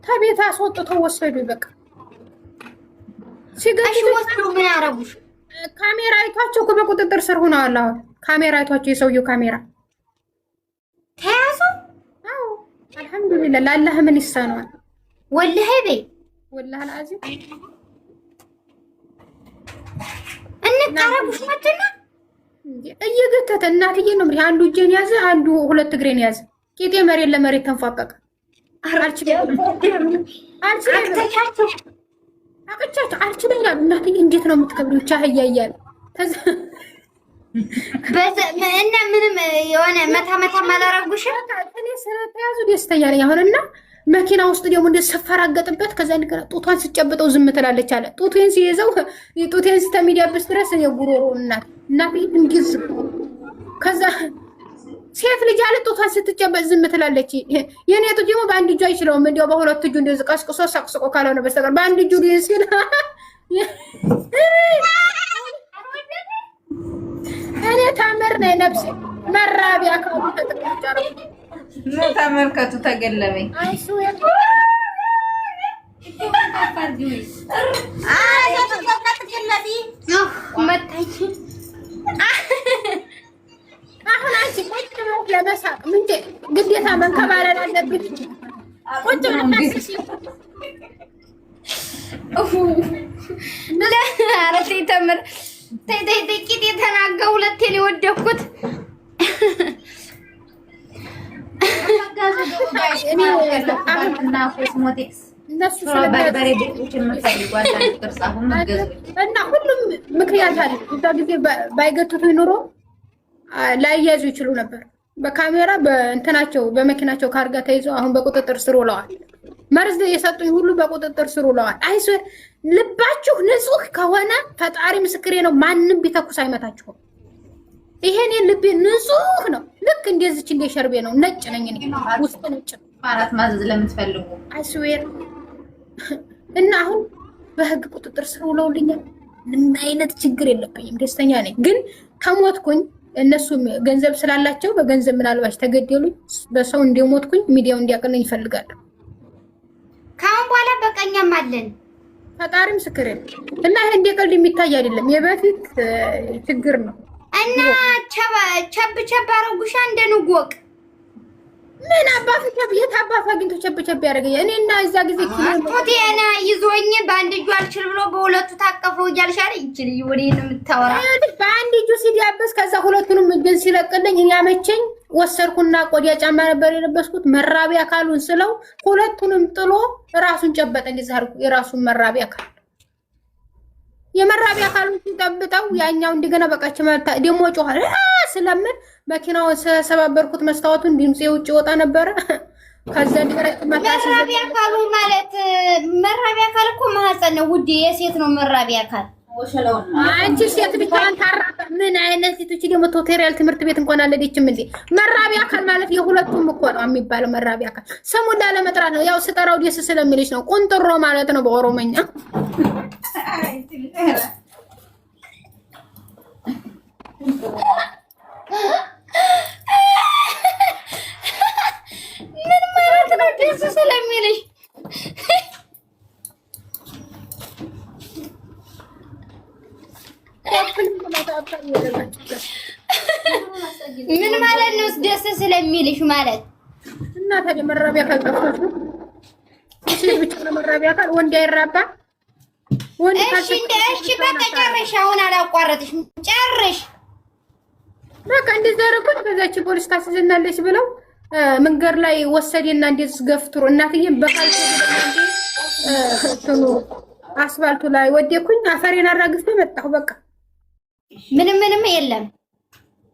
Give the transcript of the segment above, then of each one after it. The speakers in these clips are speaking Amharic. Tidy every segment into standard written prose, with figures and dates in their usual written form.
ከቤት አስወጥተው ወሰዱ። በቃ ሲገሽ ወስዱ ምን ያረጉሽ? ካሜራ አይቷቸው እኮ በቁጥጥር ስር ሆነዋል። አሁን ካሜራ አይቷቸው የሰውየው ካሜራ ተያዙ። አዎ አልሐምዱሊላህ። ለአላህ ምን ይሳነዋል? ወላሂ በይ ወላሂ አልዓዚም እንቀረቡሽ መጥና እየገተተ እናትዬ ነው እንግዲህ አንዱ እጄን ያዘ፣ አንዱ ሁለት እግሬን ያዘ። ቂጤ መሬት ለመሬት ተንፏቀቀ። አልችልም ያሉ እናትዬ እንዴት ነው የምትከብሪው? ቻህያ እያለ እና ምንም የሆነ መታ አላረጉሽም። እኔ ስለተያዙ ደስተኛ ነኝ አሁንና መኪና ውስጥ ደግሞ እንደ ሰፈራገጥበት ከዛ እንደገና ጡቷን ስጨብጠው ዝም ትላለች አለ። ጡቴን ሲይዘው ጡቴን ስተሚዲያብስ ድረስ እኔ ጉሮሮ እናት እንዲዝ ከዛ ሴት ልጅ አለ ጡቷን ስትጨበጥ ዝም ትላለች። የኔ ጡት ደግሞ በአንድ እጁ አይችለውም። እንዲያው በሁለት እጁ እንደዚህ ቀስቅሶ ሰቅስቆ ካልሆነ በስተቀር በአንድ እጁ ሲል እኔ ታምር ነኝ ነፍሴ መራቢያ ካሉ ተጠቅጫረ ተመልከቱ ተገለበኝ። አሁን አንቺ ቁጭ ብለሽ ለመሳቅ ምን ግዴታ መንከባለል አለብሽ? ቁጭ ብለሽ ኧረ ተይ ተምር ተይ ጥቂት የተናገ ሁለቴ ነው የወደኩት። እና ሁሉም ምክንያት አለ። እዛ ጊዜ ባይገቱት ኑሮ ላያዙ ይችሉ ነበር። በካሜራ በእንትናቸው በመኪናቸው ካርጋ ተይዘው አሁን በቁጥጥር ስር ውለዋል። መርዝ የሰጡኝ ሁሉ በቁጥጥር ስር ውለዋል። አይሶ ልባችሁ ንጹህ ከሆነ ፈጣሪ ምስክሬ ነው፣ ማንም ቢተኩስ አይመታችሁም። ይሄኔ ልቤ ንጹህ ነው። ልክ እንደዚች እንደ ሸርቤ ነው። ነጭ ነኝ እኔ ውስጥ ነጭ ነው። አራት ማዘዝ ለምትፈልጉ አይስዌር እና አሁን በህግ ቁጥጥር ስር ውለውልኛል። ምን አይነት ችግር የለብኝም፣ ደስተኛ ነኝ። ግን ከሞትኩኝ እነሱም ገንዘብ ስላላቸው በገንዘብ ምናልባች ተገደሉኝ፣ በሰው እንደሞትኩኝ ሚዲያው እንዲያቀለኝ ይፈልጋሉ። ካሁን በኋላ በቀኛም አለን ፈጣሪ ምስክሬ እና ይሄ እንደ ቀልድ የሚታይ አይደለም፣ የበፊት ችግር ነው። እና ቸብ አረጉሻ እንደንጎቅ ምን አባቱ ቸብ የት አባቱ አግኝቶ ቸብ ያደርገኝ? እኔና እዛ ጊዜ ቶቴና ይዞኝ በአንድ እጁ አልችል ብሎ በሁለቱ ታቀፈው እያልሻለ ይችል ወዴት ነው የምታወራ? በአንድ እጁ ሲዲያበስ ከዛ ሁለቱንም እጅን ሲለቅልኝ እኔ ያመቸኝ ወሰርኩና ቆዲያ ጫማ ነበር የለበስኩት። መራቢያ አካሉን ስለው ሁለቱንም ጥሎ ራሱን ጨበጠ። እንደዛ አድርጎ የራሱን መራቢያ አካል የመራቢያ አካሉን ሲጠብጠው ያኛው እንደገና በቃች ማለት ደሞ ጮኸ ስለምን መኪናውን ሰባበርኩት። መስታወቱን ድምጽ የውጭ ወጣ ነበረ። ከዛ ድረስ መራቢያ አካሉ ማለት መራቢያ አካል እኮ ማህፀን ነው ውዴ፣ የሴት ነው መራቢያ አካል። አንቺ ሴት ብቻዋን ታራቀ ምን አይነት ሴቶች ደግሞ ቱቶሪያል ትምህርት ቤት እንኳን አልሄደችም እንዴ? መራቢያ አካል ማለት የሁለቱም እኮ ነው የሚባለው። መራቢያ አካል ስሙን ላለመጥራት ነው፣ ያው ስጠራው ደስ ስለሚልሽ ነው። ቁንጥሮ ማለት ነው በኦሮሞኛ። ምን ማለት ነው ደስ ስለሚልሽ? ምን ማለት ነው ደስ ስለሚልሽ ማለት? እና ታዲያ መራቢያ አካል ጠፍቶሽ ነው? ሴት ብቻ ነው መራቢያ አካል፣ ወንድ አይራባ። ወንድ እሺ በቃ ጨርሽ። አሁን አላቋረጥሽም፣ ጨርሽ በቃ። እንደዛ አደረኩት። ከዛች ፖሊስ ታስይዘናለች ብለው መንገድ ላይ ወሰደና እንደዚህ ገፍትሮ እናትዬም በካልቶ እንትኑ አስፋልቱ ላይ ወደኩኝ። አፈሬን አራግፌ መጣሁ። በቃ ምንም የለም።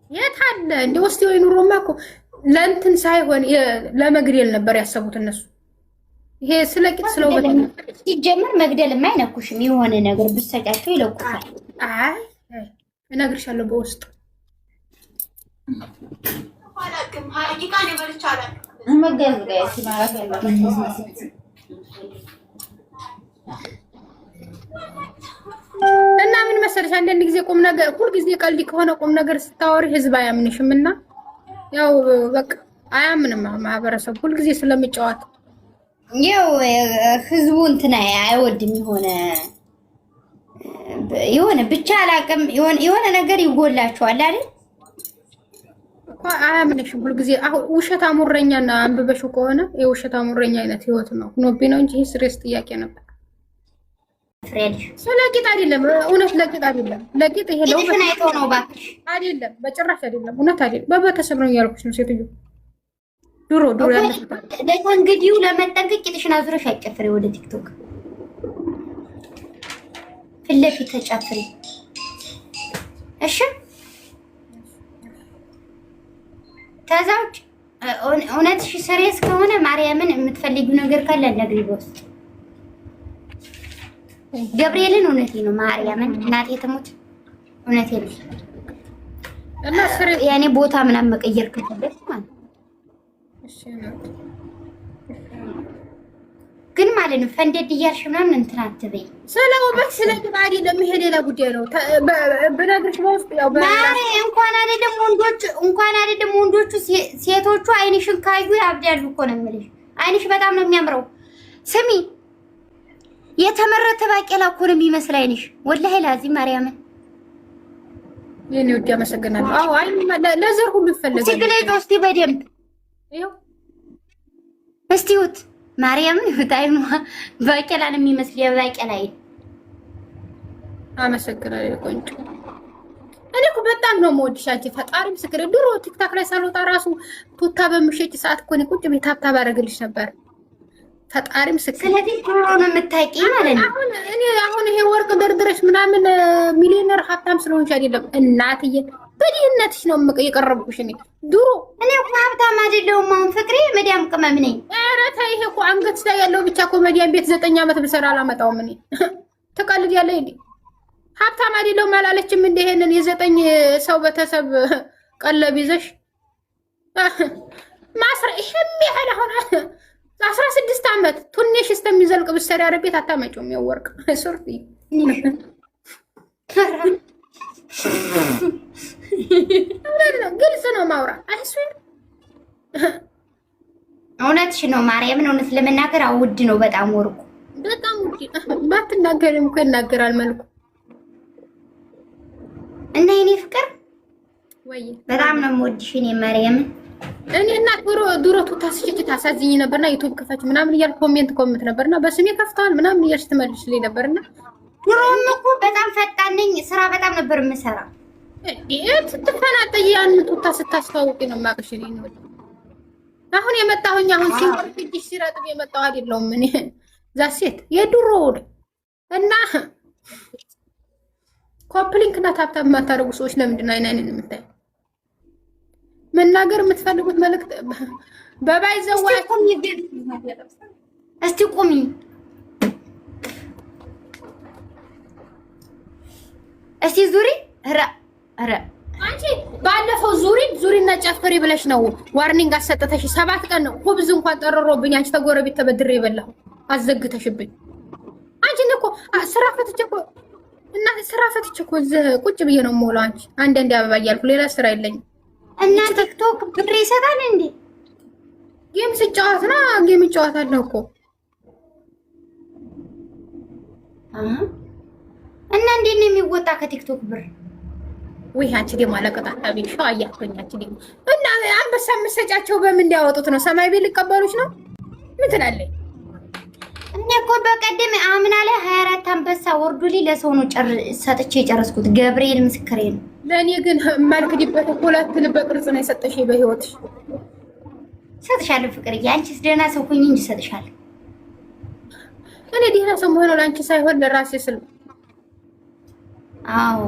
የት አለ እንደ ውስጥ ወይ ኑሮማ እኮ ለእንትን ሳይሆን ለመግደል ነበር ያሰቡት እነሱ። ይሄ ስለቂት ስለውበት ሲጀምር መግደልማ አይነኩሽም። የሆነ ነገር ብትሰጫቸው ይለቁሻል። አይ እነግርሻለሁ በውስጥ እና ምን መሰለሽ አንዳንድ ጊዜ ቁም ነገር ሁልጊዜ ቀልድ ከሆነ ቁም ነገር ስታወሪ ህዝብ አያምንሽም። እና ያው በቃ አያምንም ማህበረሰብ ሁልጊዜ ስለሚጫወት ያው ህዝቡ እንትን አይወድም የሆነ ብቻ አላውቅም የሆነ ነገር ይጎላቸዋል አይደል? አያምንሽም ሁልጊዜ። አሁን ውሸት አሙረኛና አንብበሽው ከሆነ የውሸት አሙረኛ አይነት ህይወት ነው ኖቢ ነው እንጂ ሂስትሪስ ጥያቄ ነበር። ፍሬድ ስለቂጥ አይደለም፣ እውነት ለቂጥ አይደለም። ለቂጥ ይሄ ነው አይደለም፣ በጭራሽ አይደለም፣ እውነት አይደለም። በቤተሰብ ነው ያልኩሽ ነው ሴትዮ። ድሮ ያለፈታል። ለእንግዲሁ ለመጠንቀቅ ቂጥሽን አዙረሽ አይጨፍሪ ወደ ቲክቶክ ፊት ለፊት ተጨፍሪ እሺ። ከዛውጭ እውነትሽ ሰሪየስ ከሆነ ማርያምን የምትፈልጊው ነገር ካለ ነግሪ በውስጥ ገብርኤልን እውነቴ ነው ማርያምን እናቴ ትሙት እውነቴ ነው። እና ያኔ ቦታ ምናምን መቀየር ከፈለግሽ ማለት እሺ ግን ማለት ነው ፈንደድ እያልሽ ምናምን እንትን አትበይ። ስለ ውበት ስለ ግባዲ ለመሄድ ሌላ ጉዳይ ነው። በነገርሽ በውስጥ ያው እንኳን አይደለም ወንዶቹ ሴቶቹ አይንሽን ካዩ ያብዳሉ እኮ ነው የምልሽ። አይንሽ በጣም ነው የሚያምረው። ስሚ የተመረተ ባቄላ እኮ ነው የሚመስል አይንሽ። ወላሂ ላዚ ማርያምን የኔ ውድ ያመሰግናለሁ። አዎ አይ ለዘር ሁሉ ይፈልጋል። ሲግለጭ እስቲ በደንብ ይኸው እስቲውት ማርያምን ይሁታይማ ባቄላን የሚመስል የባቄላ አይን። አመሰግናለሁ ቆንጆ። እኔ እኮ በጣም ነው የምወድሽ አንቺ። ፈጣሪ ምስክር። ድሮ ቲክታክ ላይ ሳልወጣ ራሱ ቱታ በምሸጭ ሰዓት እኮ ነው ቁጭ ቤት ታብታብ አደረግልሽ ነበር። ፈጣሪ ምስክር። ስለዚህ ድሮ ነው የምታውቂ ማለት ነው። አሁን ይሄ ወርቅ ደርድረሽ ምናምን ሚሊዮነር ሀብታም ስለሆንሽ አይደለም እናትዬ፣ በድህነትሽ ነው የቀረብኩሽ። እኔ ድሮ እኔ እኮ ሀብታም አይደለሁም። አሁን ፍቅሬ መዲያም ቅመም ነኝ። ኧረ ተይ፣ ይሄ እኮ አንገት ላይ ያለው ብቻ እኮ መዲያም ቤት 9 ዓመት ብሰራ አላመጣውም። እኔ ትቀልድ ያለ እንዴ? ሀብታም አይደለሁም አላለችም እንደ ይሄንን የ9 ሰው ቤተሰብ ቀለብ ይዘሽ ማስረ ይሄም ያህል አሁን 16 ዓመት ትንሽ እስከሚዘልቅ ብትሰሪ አረቤት አታመጪውም። የወርቅ ሱርቲ ግልጽ ነው ማውራት። አይሱን እውነትሽ ነው ማርያምን። እውነት ለመናገር ውድ ነው በጣም ወርቁ፣ በጣም ውድ። ባትናገሪም እኮ ይናገራል መልኩ። እና የኔ ፍቅር ወይ በጣም ነው የምወድሽ እኔ ማርያምን። እኔ እና ድሮ ቱታ ስጭጭ ታሳዝኝ ነበርና ዩቲዩብ ክፈች ምናምን እያልኩ ኮሜንት ነበርና በስሜ ከፍተዋል ምናምን እያልሽ ትመልሽልኝ ነበርና ድሮም እኮ በጣም ፈጣን ነኝ። ስራ በጣም ነበር የምሰራ። ስትፈናጠይ ያን ቱታ ስታስተዋውቂ ነው የማውቅሽ። ነው አሁን የመጣሁኝ አሁን ሲወርድ እጅሽ ሲረጥብ የመጣሁ አይደለሁም እኔ ዛሴት የድሮ እና ኮፕሊንክ እና ታፕታፕ የማታደርጉ ሰዎች ለምንድን ነው አይናንን የምታየው? መናገር የምትፈልጉት መልእክት በባይዘዋ እስቲ ቁሚ። እስቲ ዙሪ አንቺ ባለፈው ዙሪና ጨፍሪ ብለሽ ነው ዋርኒንግ አሰጠተሽ። 7 ቀን ነው ሁብዝ እንኳን ጠረሮብኝ። አንቺ ተጎረቤት ተበድሬ የበላሁ አዘግተሽብኝ። አንቺ እኮ ስራ ፈትቼ እኮ ቁጭ ብዬ ነው የምውለው። አንቺ አንድ አበባ እያልኩ ሌላ ስራ የለኝም። እና ቲክቶክ ብር ይሰጣል እንዴ? ጌም ስጫወት ነው። ጌም እጫወታለሁ እኮ እና እንዴት ነው የሚወጣ ከቲክቶክ ብር? ወይ አንቺ ደግሞ አለቀጣጣቢ ሻው አያፈኛች ደግሞ እና አንበሳ መሰጫቸው በምን ሊያወጡት ነው? ሰማይ ቤት ሊቀበሉሽ ነው? ምን ትላለች? እኔ እኮ በቀደም አምና ላይ 24 አንበሳ ወርዶልኝ ለሰው ነው ሰጥቼ የጨረስኩት። ገብርኤል ምስክሬ ነው። ለእኔ ግን ማልክዲበት ሁለትን በቅርጽ ነው የሰጠሽ። በህይወትሽ ሰጥሻለሁ ፍቅርዬ። አንቺስ ደህና ሰው ሁኚ እንጂ ሰጥሻለሁ። እኔ ደህና ሰው መሆን ለአንቺ ሳይሆን ለራሴ ስል። አዎ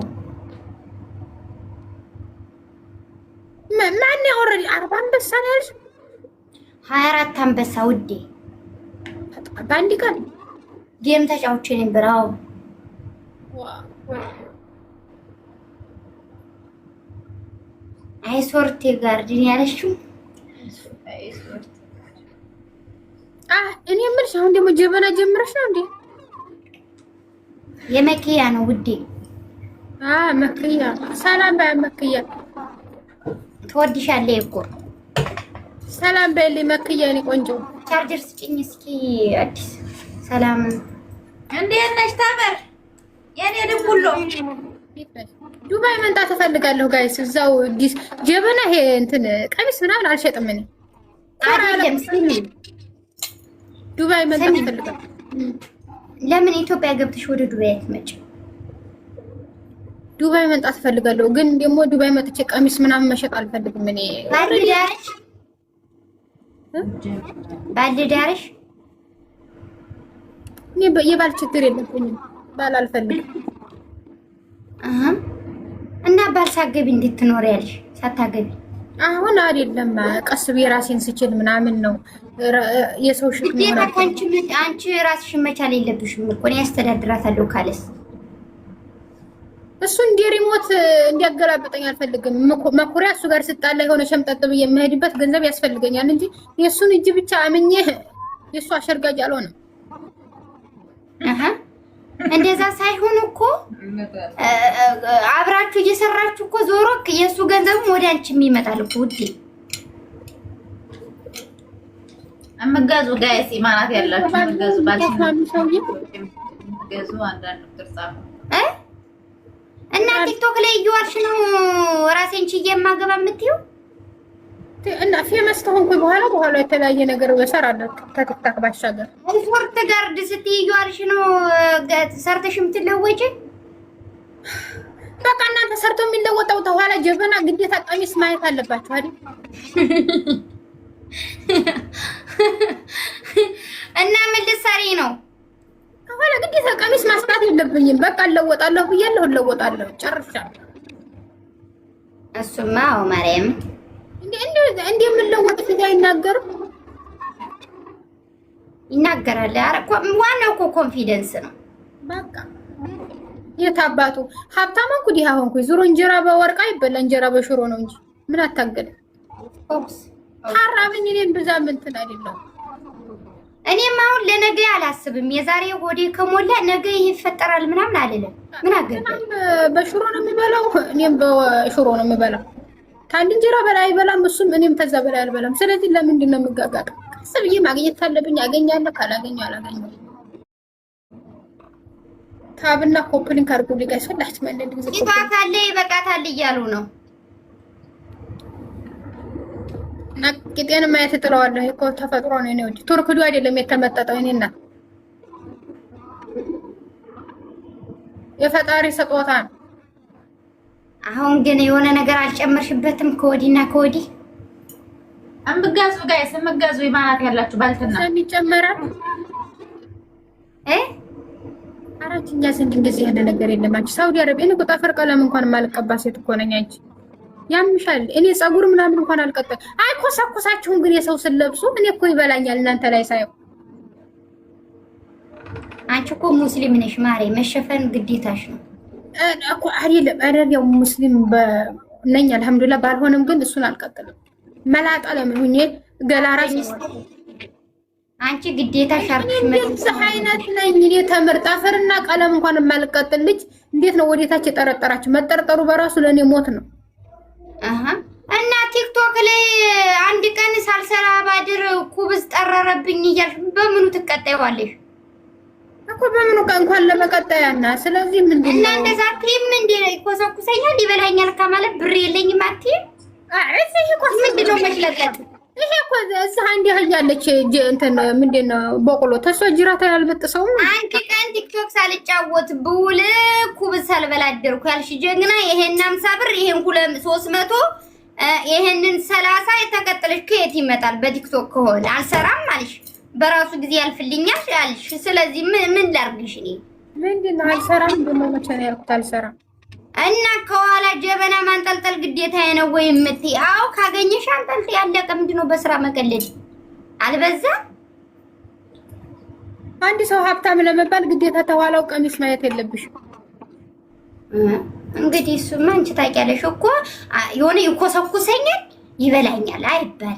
ማን ያወረድ 40 አንበሳ ነው ያልሽ? 24 አንበሳ ውዴ በአንድ ቀን ጌም ተጫውቼ ነበር። አዎ አይሶርቴ ጋርዲን ያለሽው እኔ የምልሽ አሁን ደግሞ ጀበና ጀምረሽ ነው እንዴ? የመኪያ ነው ውዴ። መክያ ሰላም በመክያ ትወድሻለህ እኮ ሰላም በል መክያ የኔ ቆንጆ። ቻርጀር ስጭኝ እስኪ አዲስ። ሰላም እንዴት ነሽ ታመር? የኔ ድንቡሎ ዱባይ መንጣት እፈልጋለሁ ጋይስ። እዛው ጀበና ይሄ እንትን ቀሚስ ምናምን አልሸጥም እኔ። አይደለም ስሚ፣ ዱባይ መንጣት እፈልጋለሁ። ለምን ኢትዮጵያ ገብተሽ ወደ ዱባይ አትመጭም? ዱባይ መንጣት እፈልጋለሁ፣ ግን ደግሞ ዱባይ መጥቼ ቀሚስ ምናምን መሸጥ አልፈልግም እኔ። ባልዳርሽ እኔ የባል ችግር የለብኝም፣ ባል አልፈልግም። እና ባል ሳገቢ እንዴት ትኖሪያለሽ? ሳታገቢ አሁን አይደለም ቀስ ብዬ ራሴን ስችል ምናምን ነው የሰው ሽክም ነው። አንቺ ራስሽን መቻል የለብሽም እኮ እኔ ያስተዳድራታለሁ ካለስ እሱ እንደ ሪሞት እንዲያገላብጠኝ አልፈልግም። መኩሪያ እሱ ጋር ስጣላ የሆነ ሸምጠጥ ብዬ የምሄድበት ገንዘብ ያስፈልገኛል እንጂ የእሱን እጅ ብቻ አምኜ የእሱ አሸርጋጅ አልሆነም። እንደዛ ሳይሆን እኮ አብራችሁ እየሰራችሁ እኮ ዞሮ የእሱ ገንዘብም ወደ አንቺ ይመጣል እኮ ውዴ። አመጋዙ ጋይስ ኢማናት ያላችሁ አመጋዙ ገዙ አንዳንድ ቅርጻፍ እና ቲክቶክ ላይ እየዋልሽ ነው ራሴን ችዬ የማገባ የምትይው? እና ፌመስ ተሆንኩኝ በኋላ የተለያየ ነገር እሰራለሁ ከቲክቶክ ባሻገር። ስፖርት ጋርድ ስትይ እየዋልሽ ነው ሰርተሽ የምትለወጪ? በቃ እናንተ ሰርቶ የሚለወጣው ተኋላ ጀበና ግዴታ ቀሚስ ማየት አለባችሁ አይደል? እና ምን ልትሰሪ ነው? ከኋላ ግዴታ ቀሚስ ማስጣት የለብኝም። በቃ እለወጣለሁ ብያለሁ፣ ጨርሻለሁ። እሱማ አዎ ማርያም እንዴ የምለወጥ ፊት አይናገርም? ይናገራል። ዋናው እኮ ኮንፊደንስ ነው። በቃ የት አባቱ ሀብታም ሆንኩ ድሃ ሆንኩ ዙሮ እንጀራ በወርቅ አይበላ እንጀራ በሽሮ ነው እንጂ ምን አታገለ። ሐራብኝ እኔን ብዛም እንትን አይደለም። እኔም አሁን ለነገ አላስብም። የዛሬ ሆዴ ከሞላ ነገ ይሄ ይፈጠራል ምናምን አልልም። ምን አገባኝ? በሽሮ ነው የምበላው፣ እኔም በሽሮ ነው የምበላው። ከአንድ እንጀራ በላይ አይበላም እሱም፣ እኔም ከዛ በላይ አልበላም። ስለዚህ ለምንድን ነው የምጋጋጥ? ቀስ ብዬ ማግኘት ካለብኝ አገኛለሁ፣ ካላገኘሁ አላገኘሁም። ታብና ኮፕሊንግ አድርጉ ሊጋይ ሰላች ማለት ነው። ይባካለ ይበቃታል እያሉ ነው። ነቅጤን ማየት ጥለዋለሁ እኮ ተፈጥሮ ነው። እኔ ወዲ ቱርክዱ አይደለም የተመጠጠው እኔና የፈጣሪ ስጦታ ነው። አሁን ግን የሆነ ነገር አልጨመርሽበትም? ከወዲና ከወዲ አምጋዙ ጋይስ አምጋዙ ይማናት ያላችሁ ባልተና ሰሚጨመራል አራችኛ ዘንድ እንደዚህ ያለ ነገር የለም። አንቺ ሳውዲ አረቢያ እኔ ቁጣፈር ቀለም እንኳን ማልቀባ ሴት እኮ ነኝ። አንቺ ያምሻል። እኔ ጸጉር ምናምን እንኳን አልቀጠል። አይኮሳኮሳችሁም ግን የሰው ስለብሱ እኔ እኮ ይበላኛል እናንተ ላይ ሳይው። አንቺ እኮ ሙስሊም ነሽ ማሬ፣ መሸፈን ግዴታሽ ነው እኮ አይደለም። አረቢያው ሙስሊም ነኝ አልሐምዱሊላህ። ባልሆነም ግን እሱን አልቀጥልም። መላጣ ለምን ሆኜ ገላራስ አንቺ ግዴታ ሻርፕሽ እንደዚህ አይነት ነኝ እኔ። ተምር ጣፈርና ቀለም እንኳን የማልቀጥል ልጅ እንዴት ነው ወዴታች የጠረጠራችሁ? መጠርጠሩ በራሱ ለኔ ሞት ነው። እና ቲክቶክ ላይ አንድ ቀን ሳልሰራ ባድር ኩብዝ ጠረረብኝ እያልሽ በምኑ ትቀጣይዋለሽ እኮ? በምኑ ቀን እንኳን ለመቀጣያና ስለዚህ ምንድነው እና እንደዛ ክሪም እንደ ይኮሰኩሰኛል ይበላኛል ከማለት ብር የለኝም አትይ? እዚህ እኮ ምንድነው መሽለቀጥ? ይሄ እኮ እዚህ አንድ ያያለች እንትን ምንድነው በቆሎ ተሷ ጅራታ ያልበጥሰው። አንድ ቀን ቲክቶክ ሳልጫወት ብውል ኩብዝ ሳልበላ አደርኩ ያልሽ ጀግና፣ ይሄን 50 ብር ይሄን 300 ይሄንን 30 የተቀጠለሽ ከየት ይመጣል? በቲክቶክ ከሆነ አልሰራም አልሽ፣ በራሱ ጊዜ ያልፍልኛል አልሽ። ስለዚህ ምን ላርግሽ? እኔ ምንድነው አልሰራም እንደማመቸ ነው ያልኩት፣ አልሰራም። እና ከኋላ ጀበና ማንጠልጠል ግዴታ ነው ወይ የምትይ? አዎ ካገኘሽ አንጠልጥ ያለቀ። ምንድነው በስራ መቀለድ አልበዛም? አንድ ሰው ሀብታም ለመባል ግዴታ ተኋላው ቀሚስ ማየት የለብሽም። እንግዲህ እሱማ አንቺ ታውቂያለሽ እኮ የሆነ ይኮሰኩሰኛል ይበላኛል አይባል።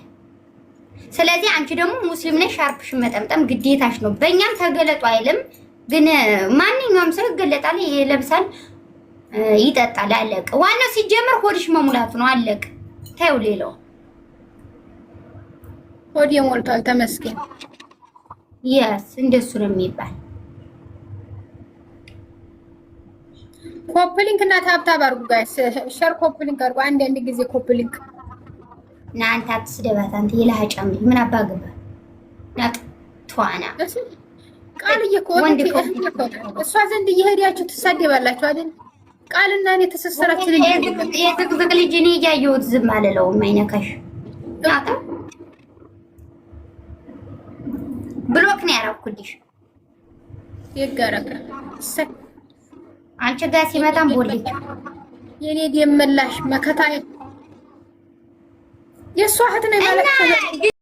ስለዚህ አንቺ ደግሞ ሙስሊም ነሽ፣ ሻርፕሽ መጠምጠም ግዴታሽ ነው። በእኛም ተገለጡ አይልም፣ ግን ማንኛውም ሰው ይገለጣል፣ ይለብሳል፣ ይጠጣል። አለቅ። ዋናው ሲጀመር ሆድሽ መሙላቱ ነው። አለቅ። ታዩ ሌላው ሆዴ ሞልቷል ተመስገን። የስ እንደሱ ነው የሚባል። ኮፕሊንክ እና ታብታብ አድርጉ ጋይስ፣ ሸር ኮፕሊንክ አድርጉ። አንድ ጊዜ ኮፕሊንክ እናንተ አትስደባት። አንተ የላጫም ምን አባገባ ናት ቷና ቃል እሷ ዘንድ እየሄዳችሁ ትሳደባላችሁ አይደል? ቃልና እኔ ተሰሰራችን የትቅዝቅ ልጅ እኔ እያየሁት ዝም አልለውም። አይነካሽ ናታ ብሎክ ነው ያደረኩልሽ። ይገረጋ አንቺ ጋር ሲመጣም ቦልክ የኔ ደም መላሽ መከታዬ የሷ እህት ነው ማለት ነው።